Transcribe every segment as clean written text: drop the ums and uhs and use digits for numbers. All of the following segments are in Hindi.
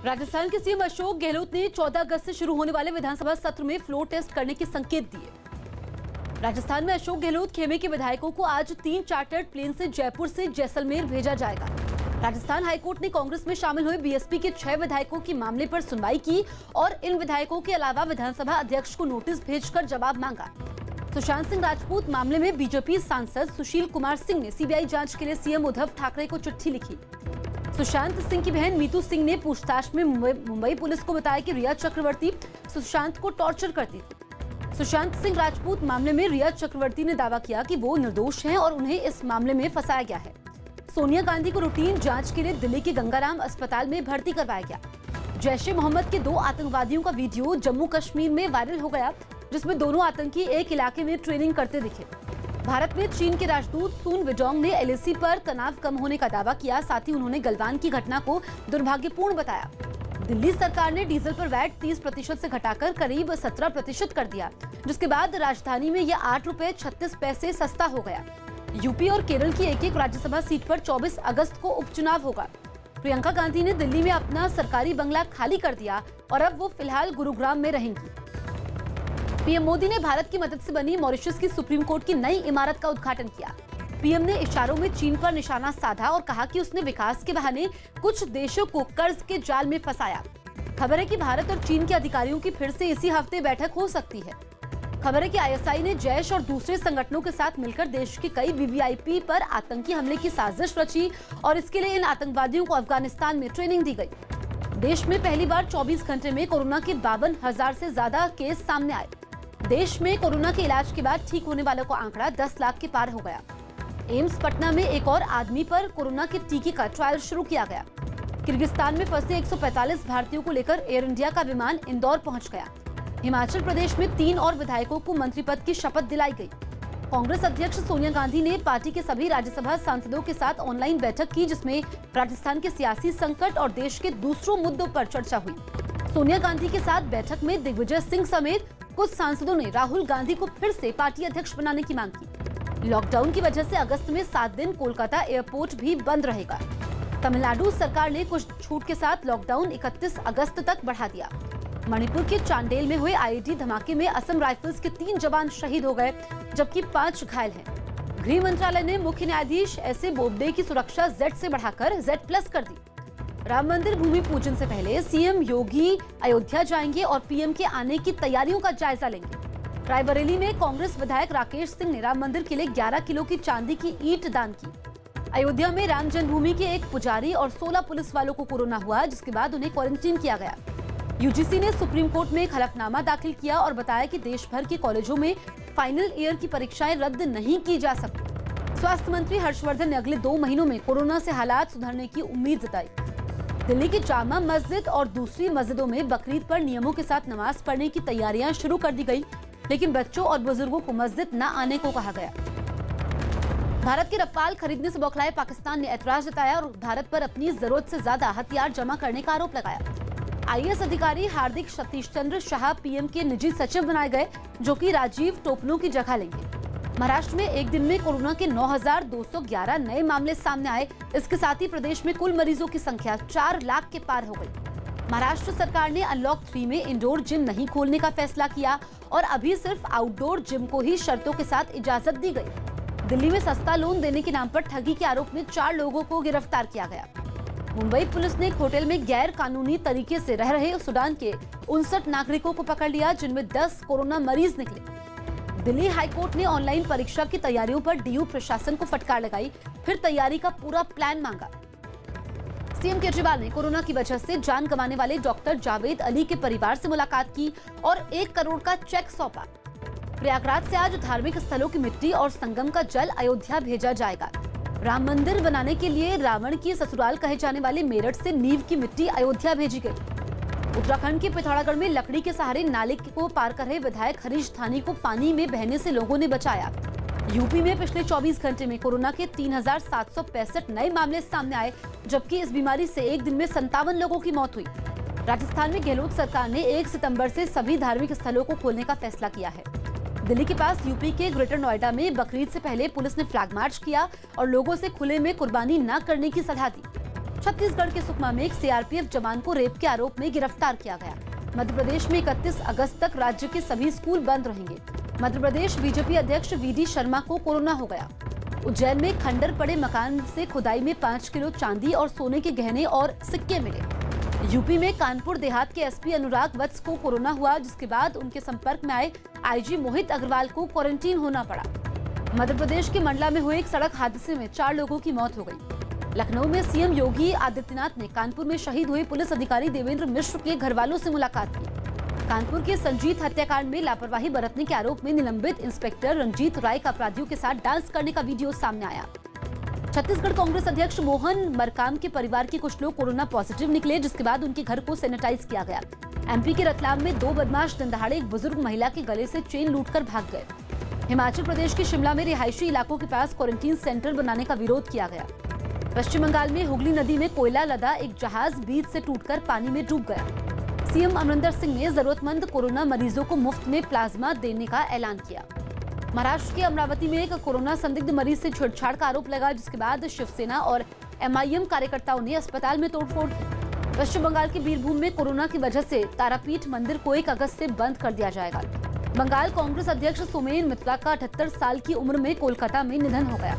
राजस्थान के सीएम अशोक गहलोत ने 14 अगस्त से शुरू होने वाले विधानसभा सत्र में फ्लोर टेस्ट करने के संकेत दिए। राजस्थान में अशोक गहलोत खेमे के विधायकों को आज 3 चार्टर्ड प्लेन से जयपुर से जैसलमेर भेजा जाएगा। राजस्थान हाईकोर्ट ने कांग्रेस में शामिल हुए बीएसपी के 6 विधायकों की मामले पर सुनवाई की और इन विधायकों के अलावा विधानसभा अध्यक्ष को नोटिस भेजकर जवाब मांगा। सुशांत सिंह राजपूत मामले में बीजेपी सांसद सुशील कुमार सिंह ने सीबीआई जांच के लिए सीएम उद्धव ठाकरे को चिट्ठी लिखी। सुशांत सिंह की बहन मीतू सिंह ने पूछताछ में मुंबई पुलिस को बताया कि रिया चक्रवर्ती सुशांत को टॉर्चर करती थी। सुशांत सिंह राजपूत मामले में रिया चक्रवर्ती ने दावा किया कि वो निर्दोष हैं और उन्हें इस मामले में फंसाया गया है। सोनिया गांधी को रूटीन जांच के लिए दिल्ली के गंगाराम अस्पताल में भर्ती करवाया गया। जैश ए मोहम्मद के 2 आतंकवादियों का वीडियो जम्मू कश्मीर में वायरल हो गया, जिसमें दोनों आतंकी एक इलाके में ट्रेनिंग करते दिखे। भारत में चीन के राजदूत सुन विजोंग ने एलएसी पर तनाव कम होने का दावा किया। साथ ही उन्होंने गलवान की घटना को दुर्भाग्यपूर्ण बताया। दिल्ली सरकार ने डीजल पर वैट 30% से घटाकर करीब 17% कर दिया, जिसके बाद राजधानी में यह 8 रुपए 36 पैसे सस्ता हो गया। यूपी और केरल की एक राज्यसभा सीट पर 24 अगस्त को उपचुनाव होगा। प्रियंका गांधी ने दिल्ली में अपना सरकारी बंगला खाली कर दिया और अब वो फिलहाल गुरुग्राम में रहेंगी। पीएम मोदी ने भारत की मदद से बनी मॉरिशस की सुप्रीम कोर्ट की नई इमारत का उद्घाटन किया। पीएम ने इशारों में चीन पर निशाना साधा और कहा कि उसने विकास के बहाने कुछ देशों को कर्ज के जाल में फंसाया। खबर है कि भारत और चीन के अधिकारियों की फिर से इसी हफ्ते बैठक हो सकती है। खबर है कि आईएसआई ने जैश और दूसरे संगठनों के साथ मिलकर देश के कई वीवीआईपी पर आतंकी हमले की साजिश रची और इसके लिए इन आतंकवादियों को अफगानिस्तान में ट्रेनिंग दी गई। देश में पहली बार 24 घंटे में कोरोना के 52,000 से ज्यादा केस सामने आए। देश में कोरोना के इलाज के बाद ठीक होने वालों का आंकड़ा 10 लाख के पार हो गया। एम्स पटना में एक और आदमी पर कोरोना के टीके का ट्रायल शुरू किया गया। किर्गिस्तान में फंसे 145 भारतीयों को लेकर एयर इंडिया का विमान इंदौर पहुंच गया। हिमाचल प्रदेश में 3 और विधायकों को मंत्री पद की शपथ दिलाई गई। कांग्रेस अध्यक्ष सोनिया गांधी ने पार्टी के सभी राज्यसभा सांसदों के साथ ऑनलाइन बैठक की, जिसमें राजस्थान के सियासी संकट और देश के दूसरों मुद्दों पर चर्चा हुई। सोनिया गांधी के साथ बैठक में दिग्विजय सिंह समेत कुछ सांसदों ने राहुल गांधी को फिर से पार्टी अध्यक्ष बनाने की मांग की। लॉकडाउन की वजह से अगस्त में 7 दिन कोलकाता एयरपोर्ट भी बंद रहेगा। तमिलनाडु सरकार ने कुछ छूट के साथ लॉकडाउन 31 अगस्त तक बढ़ा दिया। मणिपुर के चांडेल में हुए आईईडी धमाके में असम राइफल्स के 3 जवान शहीद हो गए, जबकि 5 घायल हैं। गृह मंत्रालय ने मुख्य न्यायाधीश एसए बोबडे की सुरक्षा Z से बढ़ाकर Z+ कर दी। राम मंदिर भूमि पूजन से पहले सीएम योगी अयोध्या जाएंगे और पीएम के आने की तैयारियों का जायजा लेंगे। रायबरेली में कांग्रेस विधायक राकेश सिंह ने राम मंदिर के लिए 11 किलो की चांदी की ईंट दान की। अयोध्या में राम जन्मभूमि के एक पुजारी और 16 पुलिस वालों को कोरोना हुआ, जिसके बाद उन्हें क्वारंटीन किया गया। यूजीसी ने सुप्रीम कोर्ट में एक हलफनामा दाखिल किया और बताया कि देश भर के कॉलेजों में फाइनल ईयर की परीक्षाएं रद्द नहीं की जा सकती। स्वास्थ्य मंत्री हर्षवर्धन ने अगले 2 महीनों में कोरोना से हालात सुधरने की उम्मीद जताई। दिल्ली की जामा मस्जिद और दूसरी मस्जिदों में बकरीद पर नियमों के साथ नमाज पढ़ने की तैयारियां शुरू कर दी गई, लेकिन बच्चों और बुजुर्गों को मस्जिद न आने को कहा गया। भारत के रफाल खरीदने से बौखलाए पाकिस्तान ने ऐतराज जताया और भारत पर अपनी जरूरत से ज्यादा हथियार जमा करने का आरोप लगाया। आईएएस अधिकारी हार्दिक सतीश चंद्र शाह पीएम के निजी सचिव बनाए गए, जो कि राजीव टोपनो की जगह लेंगे। महाराष्ट्र में एक दिन में कोरोना के 9,211 नए मामले सामने आए। इसके साथ ही प्रदेश में कुल मरीजों की संख्या 4 लाख के पार हो गई। महाराष्ट्र सरकार ने अनलॉक 3 में इंडोर जिम नहीं खोलने का फैसला किया और अभी सिर्फ आउटडोर जिम को ही शर्तों के साथ इजाजत दी गई। दिल्ली में सस्ता लोन देने के नाम पर ठगी के आरोप में 4 लोगों को गिरफ्तार किया गया। मुंबई पुलिस ने एक होटल में गैर कानूनी तरीके से रह रहे सूडान के 59 नागरिकों को पकड़ लिया, जिनमें 10 कोरोना मरीज निकले। दिल्ली हाईकोर्ट ने ऑनलाइन परीक्षा की तैयारियों पर डीयू प्रशासन को फटकार लगाई, फिर तैयारी का पूरा प्लान मांगा। सीएम केजरीवाल ने कोरोना की वजह से जान गंवाने वाले डॉक्टर जावेद अली के परिवार से मुलाकात की और 1 करोड़ का चेक सौंपा। प्रयागराज से आज धार्मिक स्थलों की मिट्टी और संगम का जल अयोध्या भेजा जाएगा। राम मंदिर बनाने के लिए रावण की ससुराल कहे जाने वाले मेरठ से नींव की मिट्टी अयोध्या भेजी गई। उत्तराखंड के पिथौरागढ़ में लकड़ी के सहारे नाले को पार कर रहे विधायक हरीश धानी को पानी में बहने से लोगों ने बचाया। यूपी में पिछले 24 घंटे में कोरोना के 3,765 नए मामले सामने आए, जबकि इस बीमारी से एक दिन में 57 लोगों की मौत हुई। राजस्थान में गहलोत सरकार ने 1 सितंबर से सभी धार्मिक स्थलों को खोलने का फैसला किया है। दिल्ली के पास यूपी के ग्रेटर नोएडा में बकरीद से पहले पुलिस ने फ्लैग मार्च किया और लोगों से खुले में कुर्बानी न करने की सलाह दी। छत्तीसगढ़ के सुकमा में एक सीआरपीएफ जवान को रेप के आरोप में गिरफ्तार किया गया। मध्य प्रदेश में 31 अगस्त तक राज्य के सभी स्कूल बंद रहेंगे। मध्य प्रदेश बीजेपी अध्यक्ष वीडी शर्मा को कोरोना हो गया। उज्जैन में खंडर पड़े मकान से खुदाई में 5 किलो चांदी और सोने के गहने और सिक्के मिले। यूपी में कानपुर देहात के एसपी अनुराग वत्स को कोरोना हुआ, जिसके बाद उनके संपर्क में आए आईजी मोहित अग्रवाल को क्वारंटीन होना पड़ा। मध्य प्रदेश के मंडला में हुए एक सड़क हादसे में 4 लोगों की मौत हो गई। लखनऊ में सीएम योगी आदित्यनाथ ने कानपुर में शहीद हुए पुलिस अधिकारी देवेंद्र मिश्र के घर वालों से मुलाकात की। कानपुर के संजीत हत्याकांड में लापरवाही बरतने के आरोप में निलंबित इंस्पेक्टर रंजीत राय का अपराधियों के साथ डांस करने का वीडियो सामने आया। छत्तीसगढ़ कांग्रेस अध्यक्ष मोहन मरकाम के परिवार के कुछ लोग कोरोना पॉजिटिव निकले, जिसके बाद उनके घर को सैनिटाइज किया गया। एमपी के रतलाम में 2 बदमाश दिन दहाड़े एक बुजुर्ग महिला के गले से चेन लूटकर भाग गए। हिमाचल प्रदेश के शिमला में रिहायशी इलाकों के पास क्वारंटीन सेंटर बनाने का विरोध किया गया। पश्चिम बंगाल में हुगली नदी में कोयला लदा एक जहाज बीच से टूटकर पानी में डूब गया। सीएम अमरिंदर सिंह ने जरूरतमंद कोरोना मरीजों को मुफ्त में प्लाज्मा देने का ऐलान किया। महाराष्ट्र के अमरावती में एक कोरोना संदिग्ध मरीज से छेड़छाड़ का आरोप लगा, जिसके बाद शिवसेना और एमआईएम कार्यकर्ताओं ने अस्पताल में तोड़फोड़ की। पश्चिम बंगाल के बीरभूम में कोरोना की वजह से तारापीठ मंदिर को 1 अगस्त से बंद कर दिया जाएगा। बंगाल कांग्रेस अध्यक्ष सोमेन मित्रा का 78 साल की उम्र में कोलकाता में निधन हो गया।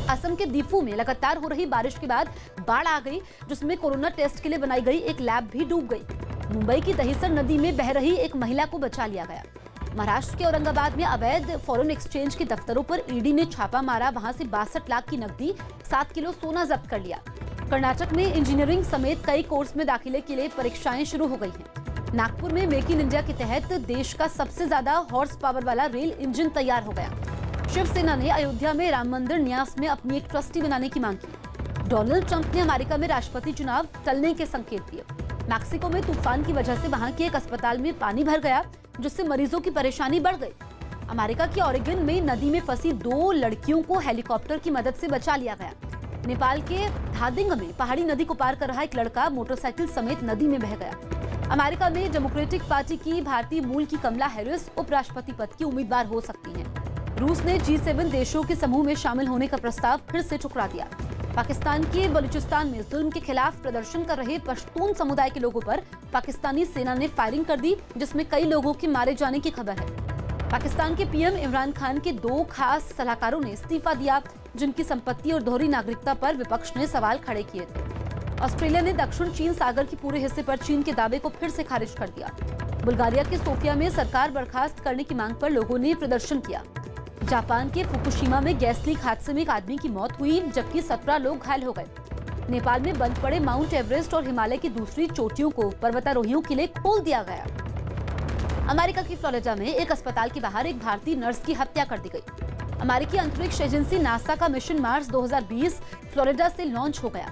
असम के दीफू में लगातार हो रही बारिश के बाद बाढ़ आ गई, जिसमें कोरोना टेस्ट के लिए बनाई गई एक लैब भी डूब गई। मुंबई की दहिसर नदी में बह रही एक महिला को बचा लिया गया। महाराष्ट्र के औरंगाबाद में अवैध फॉरेन एक्सचेंज के दफ्तरों पर ईडी ने छापा मारा, वहां से 62 लाख की नकदी, 7 किलो सोना जब्त कर लिया। कर्नाटक में इंजीनियरिंग समेत कई कोर्स में दाखिले के लिए परीक्षाएं शुरू हो गई हैं। नागपुर में मेक इन इंडिया के तहत देश का सबसे ज्यादा हॉर्स पावर वाला रेल इंजन तैयार हो गया। शिवसेना ने अयोध्या में राम मंदिर न्यास में अपनी एक ट्रस्टी बनाने की मांग की। डोनाल्ड ट्रंप ने अमेरिका में राष्ट्रपति चुनाव टलने के संकेत दिए। मैक्सिको में तूफान की वजह से वहां के एक अस्पताल में पानी भर गया, जिससे मरीजों की परेशानी बढ़ गई। अमेरिका के ओरेगन में नदी में फंसी 2 लड़कियों को हेलीकॉप्टर की मदद से बचा लिया गया। नेपाल के धादिंग में पहाड़ी नदी को पार कर रहा एक लड़का मोटरसाइकिल समेत नदी में बह गया। अमेरिका में डेमोक्रेटिक पार्टी की भारतीय मूल की कमला हैरिस उपराष्ट्रपति पद की उम्मीदवार हो सकती हैं। रूस ने G7 देशों के समूह में शामिल होने का प्रस्ताव फिर से ठुकरा दिया। पाकिस्तान के बलूचिस्तान में जुल्म के खिलाफ प्रदर्शन कर रहे पश्तून समुदाय के लोगों पर पाकिस्तानी सेना ने फायरिंग कर दी, जिसमें कई लोगों के मारे जाने की खबर है। पाकिस्तान के पीएम इमरान खान के 2 खास सलाहकारों ने इस्तीफा दिया, जिनकी संपत्ति और दोहरी नागरिकता पर विपक्ष ने सवाल खड़े किए थे। ऑस्ट्रेलिया ने दक्षिण चीन सागर के पूरे हिस्से पर चीन के दावे को फिर से खारिज कर दिया। बुल्गारिया के सोफिया में सरकार बर्खास्त करने की मांग पर लोगों ने प्रदर्शन किया। जापान के फुकुशिमा में गैस लीक हादसे में एक आदमी की मौत हुई, जबकि 17 लोग घायल हो गए। नेपाल में बंद पड़े माउंट एवरेस्ट और हिमालय की दूसरी चोटियों को पर्वतारोहियों के लिए खोल दिया गया। अमेरिका की फ्लोरिडा में एक अस्पताल के बाहर एक भारतीय नर्स की हत्या कर दी गई। अमेरिकी अंतरिक्ष एजेंसी नासा का मिशन मार्स 2020 फ्लोरिडा से लॉन्च हो गया।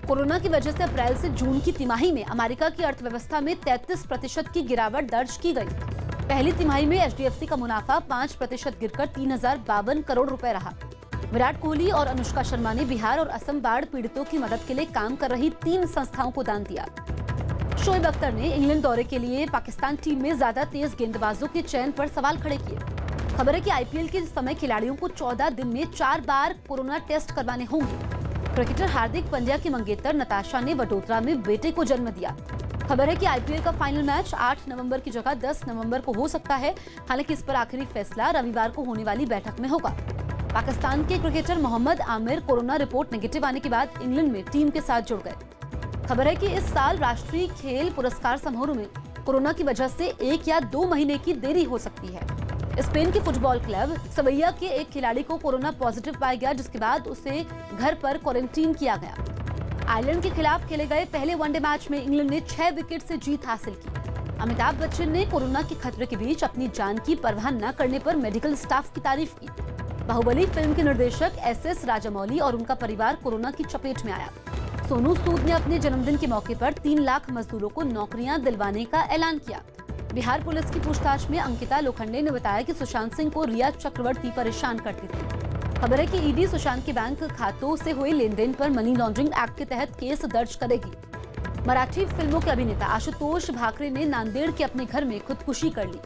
कोरोना की वजह से अप्रैल से जून की तिमाही में अमेरिका की अर्थव्यवस्था में 33% की गिरावट दर्ज की गई। पहली तिमाही में HDFC का मुनाफा 5% गिरकर 3052 करोड़ रुपए रहा। विराट कोहली और अनुष्का शर्मा ने बिहार और असम बाढ़ पीड़ितों की मदद के लिए काम कर रही 3 संस्थाओं को दान दिया। शोएब अख्तर ने इंग्लैंड दौरे के लिए पाकिस्तान टीम में ज्यादा तेज गेंदबाजों के चयन पर सवाल खड़े किए। खबर है कि IPL के समय खिलाड़ियों को 14 दिन में 4 बार कोरोना टेस्ट करवाने होंगे। क्रिकेटर हार्दिक पांड्या की मंगेतर नताशा ने वडोदरा में बेटे को जन्म दिया। खबर है कि IPL का फाइनल मैच 8 नवंबर की जगह 10 नवंबर को हो सकता है। हालांकि इस पर आखिरी फैसला रविवार को होने वाली बैठक में होगा। पाकिस्तान के cricketer Mohammad Amir corona report negative आने के बाद इंग्लैंड में टीम के साथ जुड़ गए। खबर है कि इस साल राष्ट्रीय खेल पुरस्कार समारोह में कोरोना की वजह से 1 या 2 महीने की देरी हो सकती है। स्पेन के फुटबॉल क्लब सवैया के एक खिलाड़ी को कोरोना पॉजिटिव पाया गया, जिसके बाद उसे घर पर क्वारंटीन किया गया। आयरलैंड के खिलाफ खेले गए पहले वनडे मैच में इंग्लैंड ने 6 विकेट से जीत हासिल की। अमिताभ बच्चन ने कोरोना के खतरे के बीच अपनी जान की परवाह न करने पर मेडिकल स्टाफ की तारीफ की। बाहुबली फिल्म के निर्देशक SS राजामौली और उनका परिवार कोरोना की चपेट में आया। सोनू सूद ने अपने जन्मदिन के मौके पर 3 लाख मजदूरों को नौकरियां दिलवाने का ऐलान किया। बिहार पुलिस की पूछताछ में अंकिता लोखंडे ने बताया कि सुशांत सिंह को रिया चक्रवर्ती परेशान करती थी। खबर है कि ईडी सुशांत के बैंक खातों से हुए लेन देन पर मनी लॉन्ड्रिंग एक्ट के तहत केस दर्ज करेगी। मराठी फिल्मों के अभिनेता आशुतोष भाकरे ने नांदेड़ के अपने घर में खुदकुशी कर ली।